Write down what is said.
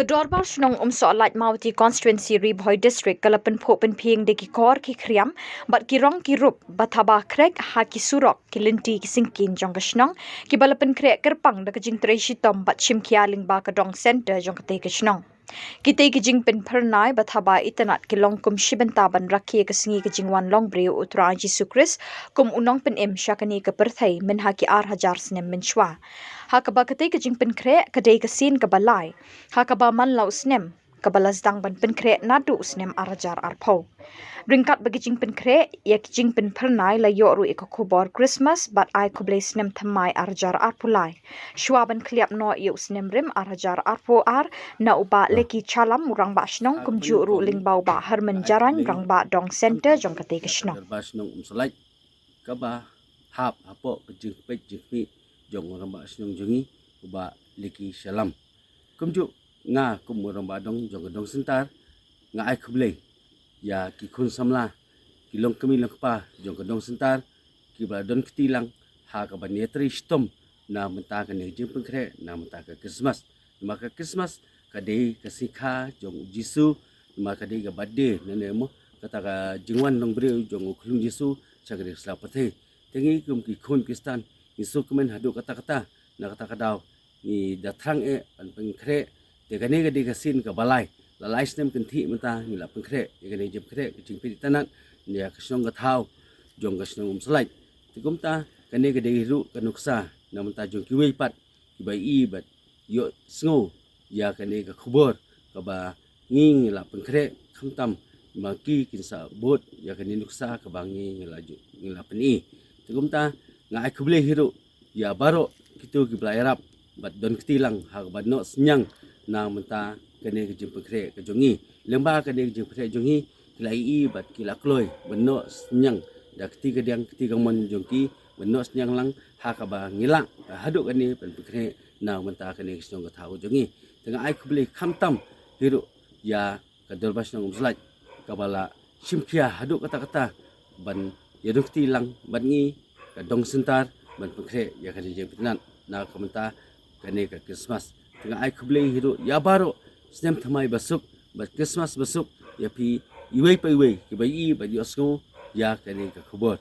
Dorbar Shnong Umsohlait Mawhati konstitwensi Bhoi district kala pynphuh pynphieng de khor khriam bat rong rup Pynthaba khrek surok lynti syngkien jong Shnong kiba pynkhreh kyrpang de jingtrei shitom bat shimkhia lyngba dong center jong katei Shnong kitei jing pynphuh Pynthaba itanat kilong kum Pynthaba Rakhe singi jingwan long breu utra Jesu Christ kum unong penem syakani perthai min hajar snem minchwa hakaba katei jing pynkhreh kadei sin kabalai hakaba man lau snem kabalas dang ban pynkhreh nadu snem arajar arpau ringkat bagi jing pynkhreh ya jing pynphuh la yoru ikokubor Christmas bat ai kublai snem thamai arajar arpulai shwaban kliap no yu snem rim arajar arpo na uba leki chalam rangba shnong kumju ru lingbau ba herman jaran rangba dong center jong katei Shnong Dorbar Shnong Umsohlait kaba hap hapo kejing pej jingmi jong ramba Shnong jungi uba leki shalam kumju nga kum ramba dong jong dong sentar nga ai kublai ya ki khun samla ki long kemi long pa jong dong sentar ki ba don ketilang ha ka ban yetri shitom na menta ka ne jing pynkhreh na menta ka Christmas maka Christmas kadei ka sikha jong Jisu maka dei ga birthday ne mo kata ka jingwan long breu jong khulung Jisu chagre slapathe tengi kum ki khun Kristan Yesus kemen hadu kata-kata na kata kadau ni datrang an pynkhreh te kane ga de ka sin ka balai la lai snem kan thi mata ni la pynkhreh ye kane jip khreh ka jing pi tanat ni ka Shnong ga Thaw jong ga Shnong Umsohlait ti kumta kane ga de ru ka nuksa na mata jong ki wei pat ki bai i bat yo sngo ya kane ka khubor ka ba nging la pynkhreh khamtam ma ki kin sa bot ya kane nuksa ka bangi ngila peni ti kumta nga ai khuble hiru ya baro kitu ki blayarap bat don ketilang ha ba no senyang na menta kene ke jing pynkhreh ke jongi lyngba kene ke jing pynkhreh jongi kilai i bat kila kloi beno senyang da ketiga diang ketiga mon jongki beno senyang lang ha ka ba ngila hadu kene pynkhreh na menta kene ke Shnong ga Thaw jongi tengah ai khuble khamtam hiru ya ka Dorbar Shnong Umsohlait kabala shimkhia hadu kata-kata ban yaduk tilang ban ngi ka dong sentar ban pynkhreh ya kene jing pinan na kamenta kene ka Christmas tengah ai khuble hiru ya baro snem thamai basuk bat Christmas basuk ya pi iwei pa iwei ki bai i ba yosgo ya kene ka khubor